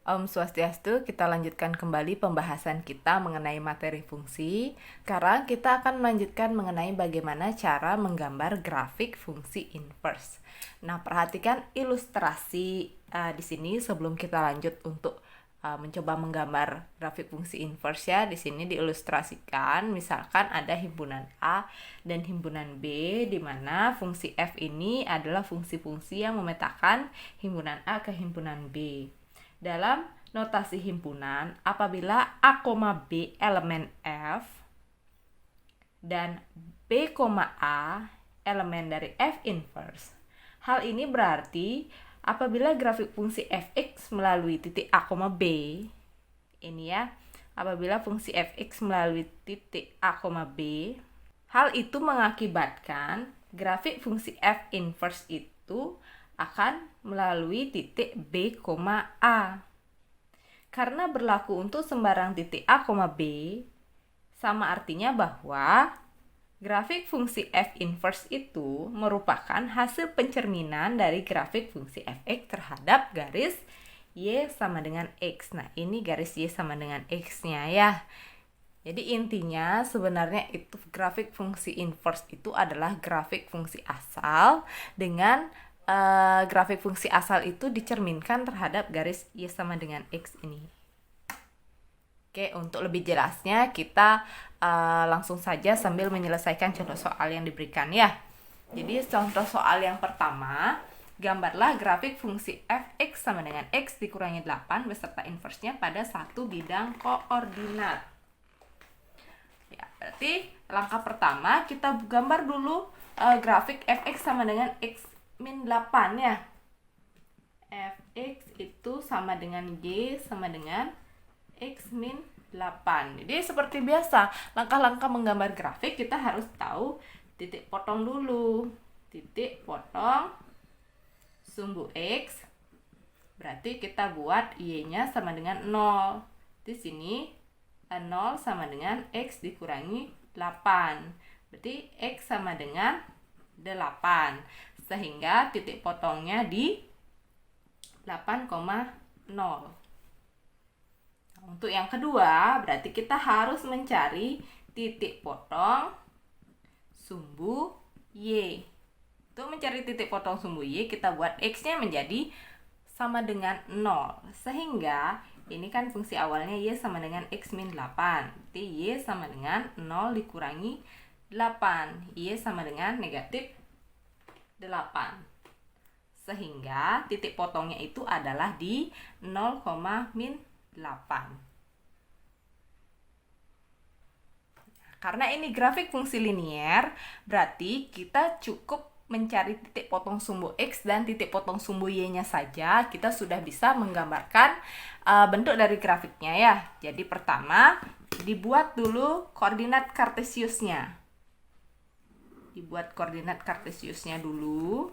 Om Swastiastu, kita lanjutkan kembali pembahasan kita mengenai materi fungsi. Sekarang kita akan melanjutkan mengenai bagaimana cara menggambar grafik fungsi inverse. Nah, perhatikan ilustrasi di sini sebelum kita lanjut untuk mencoba menggambar grafik fungsi inverse ya. Di sini diilustrasikan, misalkan ada himpunan A dan himpunan B, di mana fungsi F ini adalah fungsi-fungsi yang memetakan himpunan A ke himpunan B. Dalam notasi himpunan, apabila A, B elemen F dan B, A elemen dari F inverse, hal ini berarti apabila grafik fungsi fx melalui titik A, B, ini ya, apabila fungsi fx melalui titik A, B, hal itu mengakibatkan grafik fungsi f inverse itu akan melalui titik B, A. Karena berlaku untuk sembarang titik A, B, sama artinya bahwa grafik fungsi f inverse itu merupakan hasil pencerminan dari grafik fungsi fx terhadap garis y sama dengan x. Nah, ini garis y sama dengan x-nya ya. Jadi intinya sebenarnya itu grafik fungsi inverse itu adalah grafik fungsi asal dengan grafik fungsi asal itu dicerminkan terhadap garis y sama dengan x ini. Oke, untuk lebih jelasnya kita langsung saja sambil menyelesaikan contoh soal yang diberikan ya. Jadi contoh soal yang pertama, gambarlah grafik fungsi fx sama dengan x dikurangi 8 beserta inversenya pada satu bidang koordinat. Ya, berarti langkah pertama kita gambar dulu grafik fx sama dengan x min 8 ya. Fx itu sama dengan y sama dengan x min 8. Jadi seperti biasa, langkah-langkah menggambar grafik kita harus tahu titik potong dulu. Titik potong sumbu x, berarti kita buat y-nya sama dengan 0. Di sini 0 sama dengan x dikurangi 8. Berarti x sama dengan 8. Sehingga titik potongnya di 8,0. Untuk yang kedua, berarti kita harus mencari titik potong sumbu y. Untuk mencari titik potong sumbu y, kita buat x-nya menjadi sama dengan 0. Sehingga ini kan fungsi awalnya y sama dengan x min 8. Berarti y sama dengan 0 dikurangi 8. Y sama dengan negatif 8. Sehingga titik potongnya itu adalah di 0, min 8. Karena ini grafik fungsi linier, berarti kita cukup mencari titik potong sumbu x dan titik potong sumbu y-nya saja. Kita sudah bisa menggambarkan bentuk dari grafiknya ya. Jadi pertama, dibuat dulu koordinat kartesiusnya. Dibuat koordinat kartesiusnya dulu.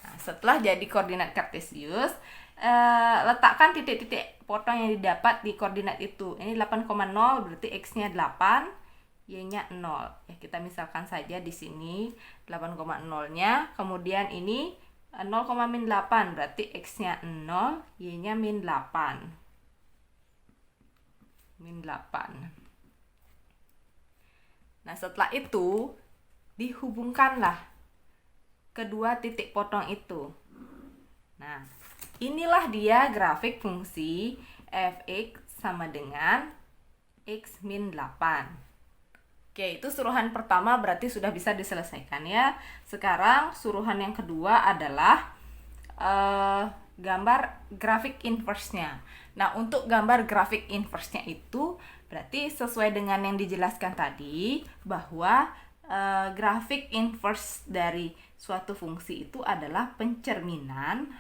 Nah, setelah jadi koordinat kartesius, letakkan titik-titik potong yang didapat di koordinat itu. Ini 8,0 berarti x-nya 8, y-nya 0. Ya, kita misalkan saja di sini 8,0-nya, kemudian ini 0, min 8 berarti x-nya 0, y-nya min 8. Min 8. Nah, setelah itu dihubungkanlah kedua titik potong itu. Nah, inilah dia grafik fungsi fx sama dengan x min 8. Oke, itu suruhan pertama berarti sudah bisa diselesaikan ya. Sekarang suruhan yang kedua adalah gambar grafik inverse-nya. Nah, untuk gambar grafik inverse-nya itu berarti sesuai dengan yang dijelaskan tadi, bahwa grafik inverse dari suatu fungsi itu adalah pencerminan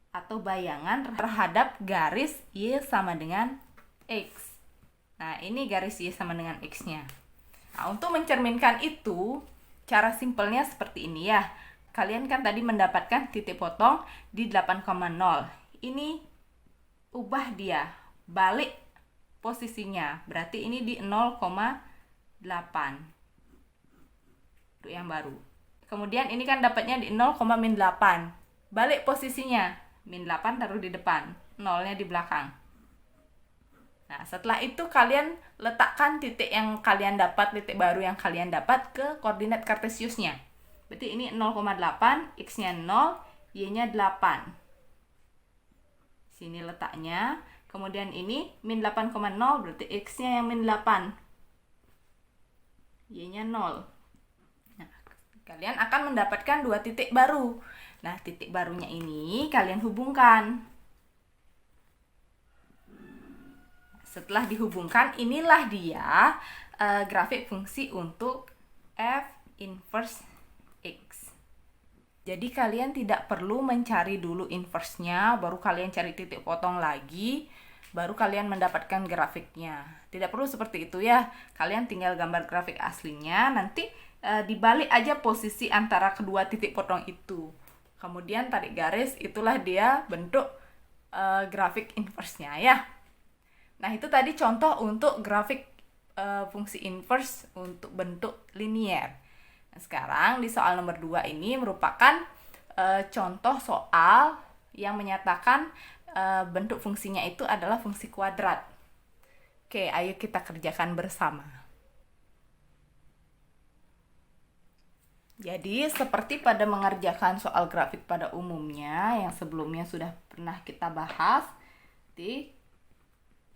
atau bayangan terhadap garis y sama dengan x. Nah, ini garis y sama dengan x-nya. Nah, untuk mencerminkan itu, cara simpelnya seperti ini ya. Kalian kan tadi mendapatkan titik potong di 8,0. Ini ubah dia, balik posisinya. Berarti ini di 0,8. Untuk yang baru. Kemudian ini kan dapatnya di 0, min 8. balik posisinya. Min 8 taruh di depan, nolnya di belakang. Nah, setelah itu kalian letakkan titik yang kalian dapat, titik baru yang kalian dapat ke koordinat kartesiusnya. Berarti ini 0,8, X-nya 0, Y-nya 8. Sini letaknya. Kemudian ini min 8,0, berarti X-nya yang min 8. Y-nya 0. Nah, kalian akan mendapatkan dua titik baru. Nah, titik barunya ini kalian hubungkan. Setelah dihubungkan, inilah dia grafik fungsi untuk f inverse x. Jadi kalian tidak perlu mencari dulu inverse-nya, baru kalian cari titik potong lagi, baru kalian mendapatkan grafiknya. Tidak perlu seperti itu ya. Kalian tinggal gambar grafik aslinya, nanti dibalik aja posisi antara kedua titik potong itu. Kemudian tarik garis, itulah dia bentuk grafik inverse-nya ya. Nah, itu tadi contoh untuk grafik fungsi inverse untuk bentuk linier. Nah, sekarang di soal nomor 2 ini merupakan contoh soal yang menyatakan bentuk fungsinya itu adalah fungsi kuadrat. Oke, ayo kita kerjakan bersama. Jadi, seperti pada mengerjakan soal grafik pada umumnya yang sebelumnya sudah pernah kita bahas, di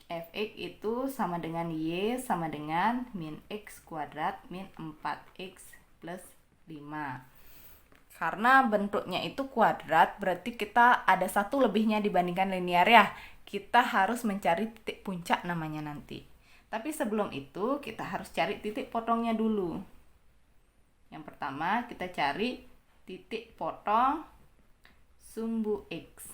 fx itu sama dengan y sama dengan min x kuadrat min 4x plus 5. Karena bentuknya itu kuadrat, berarti kita ada satu lebihnya dibandingkan linear ya. Kita harus mencari titik puncak namanya nanti. Tapi sebelum itu kita harus cari titik potongnya dulu. Yang pertama kita cari titik potong sumbu x.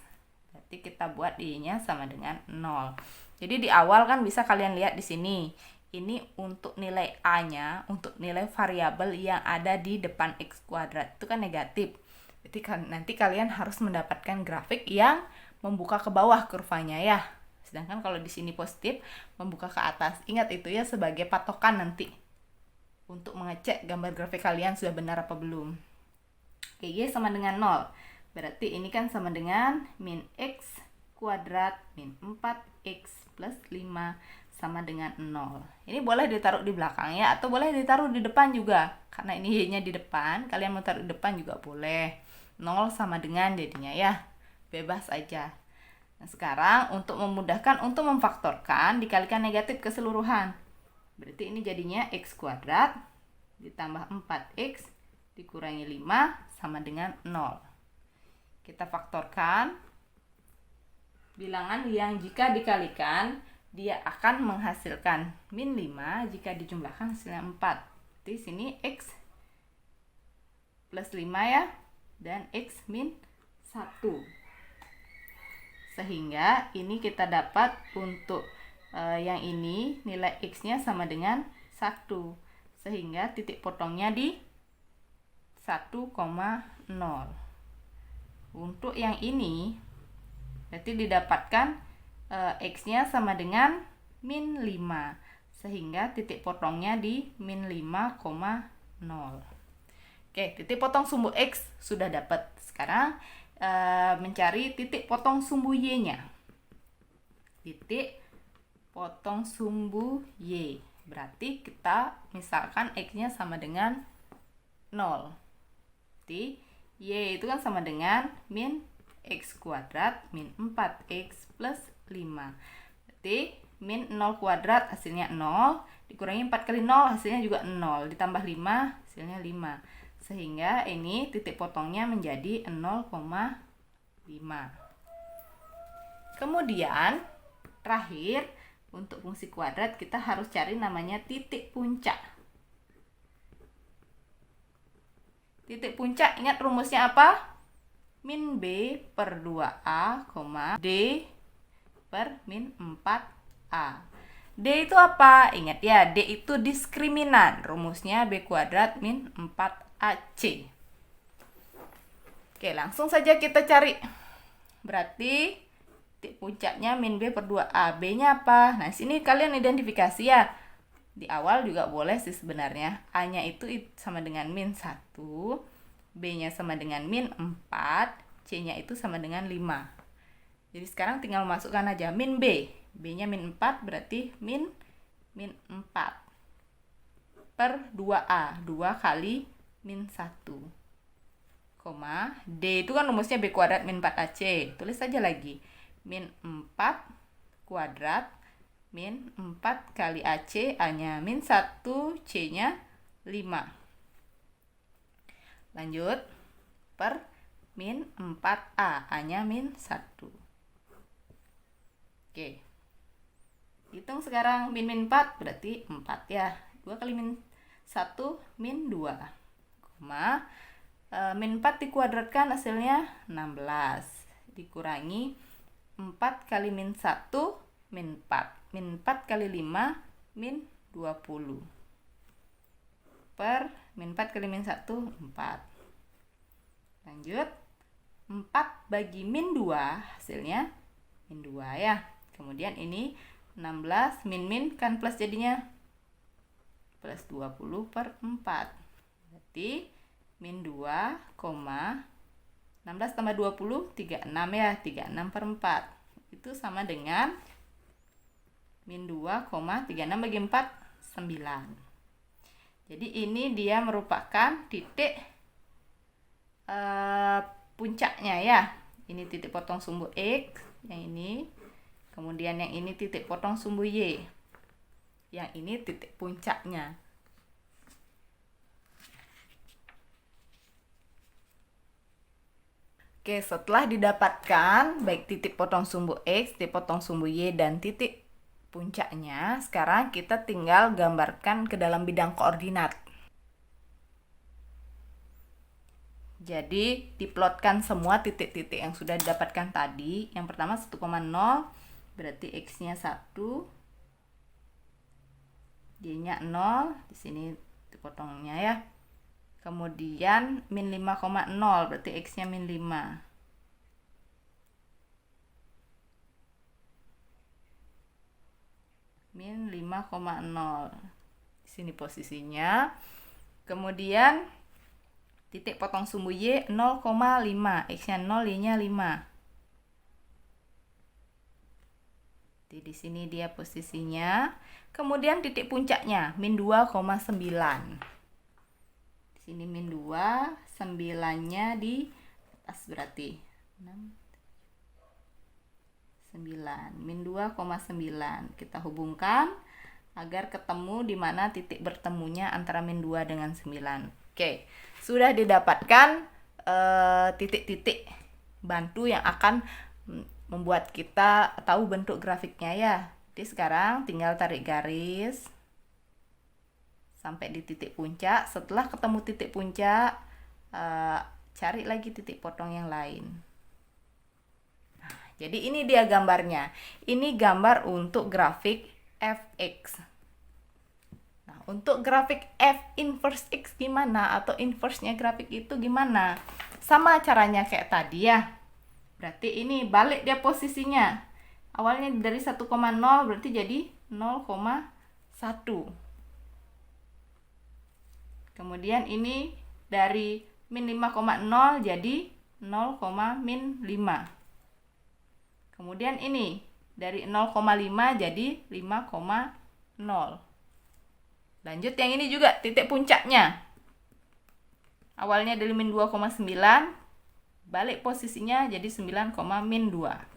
Berarti kita buat y-nya sama dengan 0. Jadi di awal kan bisa kalian lihat di sini. Ini untuk nilai a-nya, untuk nilai variabel yang ada di depan x kuadrat. Itu kan negatif. Jadi nanti kalian harus mendapatkan grafik yang membuka ke bawah kurvanya ya. Sedangkan kalau di sini positif, membuka ke atas. Ingat itu ya sebagai patokan nanti. Untuk mengecek gambar grafik kalian sudah benar apa belum. Oke, y sama dengan 0. Berarti ini kan sama dengan min x kuadrat min 4x plus 5 sama dengan 0. Ini boleh ditaruh di belakang ya, atau boleh ditaruh di depan juga. Karena ini y-nya di depan, kalian mau taruh di depan juga boleh. 0 sama dengan jadinya ya. Bebas aja. Nah, sekarang untuk memudahkan untuk memfaktorkan, dikalikan negatif keseluruhan. Berarti ini jadinya x kuadrat ditambah 4x dikurangi 5 sama dengan 0. Kita faktorkan. Bilangan yang jika dikalikan, dia akan menghasilkan min 5 jika dijumlahkan hasilnya 4. Di sini x plus 5 ya, dan x min 1. Sehingga ini kita dapat untuk yang ini nilai x-nya sama dengan 1. Sehingga titik potongnya di 1,0. Untuk yang ini berarti didapatkan x-nya sama dengan min 5. Sehingga titik potongnya di min 5,0. Oke, titik potong sumbu x sudah dapat. Sekarang mencari titik potong sumbu y-nya. Titik potong sumbu y. Berarti kita misalkan x-nya sama dengan 0. Berarti y itu kan sama dengan min x kuadrat min 4x plus 5. Berarti min 0 kuadrat hasilnya 0. Dikurangi 4 kali 0 hasilnya juga 0. Ditambah 5 hasilnya 5. Sehingga ini titik potongnya menjadi 0,5. Kemudian terakhir untuk fungsi kuadrat kita harus cari namanya titik puncak. Titik puncak, ingat rumusnya apa? Min B per 2A, D per min 4A. D itu apa? Ingat ya, D itu diskriminan. Rumusnya B kuadrat min 4AC. Oke, langsung saja kita cari. Berarti titik puncaknya min B per 2A. B-nya apa? Nah, sini kalian identifikasi ya. Di awal juga boleh sih sebenarnya. A-nya itu sama dengan min 1. B-nya sama dengan min 4. C-nya itu sama dengan 5. Jadi sekarang tinggal masukkan aja min B. B-nya min 4 berarti min 4 per 2A. 2 kali min 1. Koma, D itu kan rumusnya B kuadrat min 4AC. Tulis saja lagi. Min 4 kuadrat min 4 kali AC. A-nya min 1, C-nya 5. Lanjut. Per min 4A. A-nya min 1. Oke. Hitung sekarang min 4 berarti 4 ya. 2 kali min 1 min 2. Koma, min 4 dikuadratkan hasilnya 16. Dikurangi 4 kali min 1 min 4. Min 4 kali 5 min 20. Per min 4 kali min 1 4. Lanjut. 4 bagi min 2 hasilnya min 2 ya. Kemudian ini 16 min kan plus jadinya plus 20 per 4. Berarti min 2, 16 tambah 20, 36 ya. 36 per 4. Itu sama dengan min 2, 36 bagi 4, 9. Jadi ini dia merupakan titik puncaknya ya. Ini titik potong sumbu X, yang ini. Kemudian yang ini titik potong sumbu Y. Yang ini titik puncaknya. Oke, setelah didapatkan baik titik potong sumbu X, titik potong sumbu Y, dan titik puncaknya, sekarang kita tinggal gambarkan ke dalam bidang koordinat. Jadi, diplotkan semua titik-titik yang sudah didapatkan tadi. Yang pertama 1,0 berarti X-nya 1, Y-nya 0, di sini dipotongnya ya. Kemudian min 5,0 berarti X-nya min 5. Min 5,0. Di sini posisinya. Kemudian titik potong sumbu Y 0,5. X-nya 0, Y-nya 5. Di sini dia posisinya. Kemudian titik puncaknya min 2,9. Di sini min 2, 9-nya di atas berarti 9. Min 2,9. Kita hubungkan agar ketemu di mana titik bertemunya antara min 2 dengan 9. Oke, sudah didapatkan titik-titik bantu yang akan membuat kita tahu bentuk grafiknya ya. Jadi sekarang tinggal tarik garis sampai di titik puncak. Setelah ketemu titik puncak, cari lagi titik potong yang lain. Nah, jadi ini dia gambarnya. Ini gambar untuk grafik fx. Nah, untuk grafik f inverse x gimana? Atau inverse-nya grafik itu gimana? Sama caranya kayak tadi ya. Berarti ini balik dia posisinya. Awalnya dari 1,0 berarti jadi 0,1. Kemudian ini dari min 5,0 jadi 0, min 5. Kemudian ini dari 0,5 jadi 5,0. Lanjut yang ini juga titik puncaknya. Awalnya dari min 2,9. Balik posisinya jadi 9, min 2.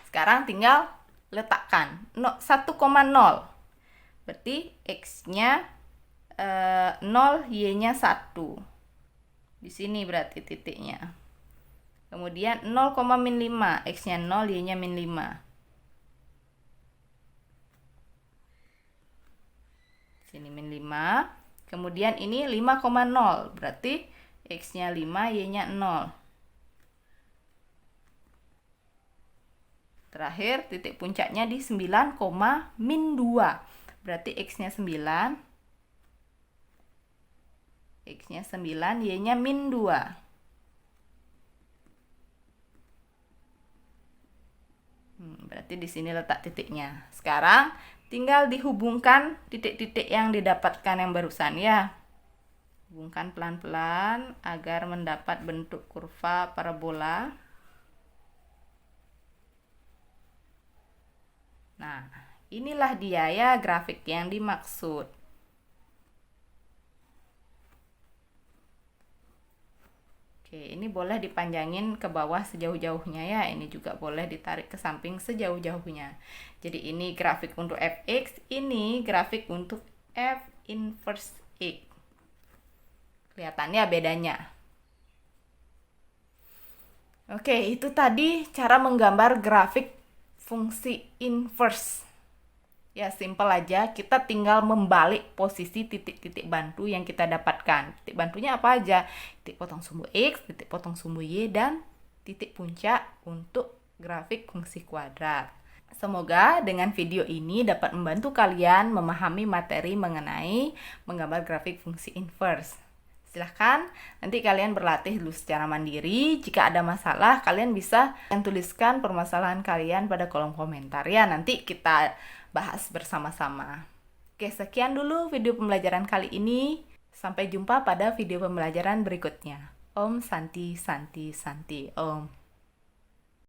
Sekarang tinggal letakkan 1,0. Berarti X-nya 0, Y-nya 1. Di sini berarti titiknya. Kemudian 0, min 5. X-nya 0, Y-nya min 5. Sini min 5. Kemudian ini 5,0. Berarti X-nya 5, Y-nya 0. Terakhir titik puncaknya di 9, min 2. Berarti X-nya 9. X-nya 9, Y-nya min 2. Berarti di sini letak titiknya. Sekarang tinggal dihubungkan titik-titik yang didapatkan yang barusan ya. Hubungkan pelan-pelan agar mendapat bentuk kurva parabola. Nah, inilah dia ya grafik yang dimaksud. Oke, ini boleh dipanjangin ke bawah sejauh-jauhnya ya. Ini juga boleh ditarik ke samping sejauh-jauhnya. Jadi ini grafik untuk fx, ini grafik untuk f inverse x. Kelihatannya bedanya. Oke, itu tadi cara menggambar grafik fungsi inverse. Ya, simpel aja. Kita tinggal membalik posisi titik-titik bantu yang kita dapatkan. Titik bantunya apa aja? Titik potong sumbu X, titik potong sumbu Y, dan titik puncak untuk grafik fungsi kuadrat. Semoga dengan video ini dapat membantu kalian memahami materi mengenai menggambar grafik fungsi inverse. Silahkan nanti kalian berlatih dulu secara mandiri. Jika ada masalah, kalian bisa tuliskan permasalahan kalian pada kolom komentar ya. Nanti kita bahas bersama-sama. Oke, sekian dulu video pembelajaran kali ini. Sampai jumpa pada video pembelajaran berikutnya. Om Santi Santi Santi Om.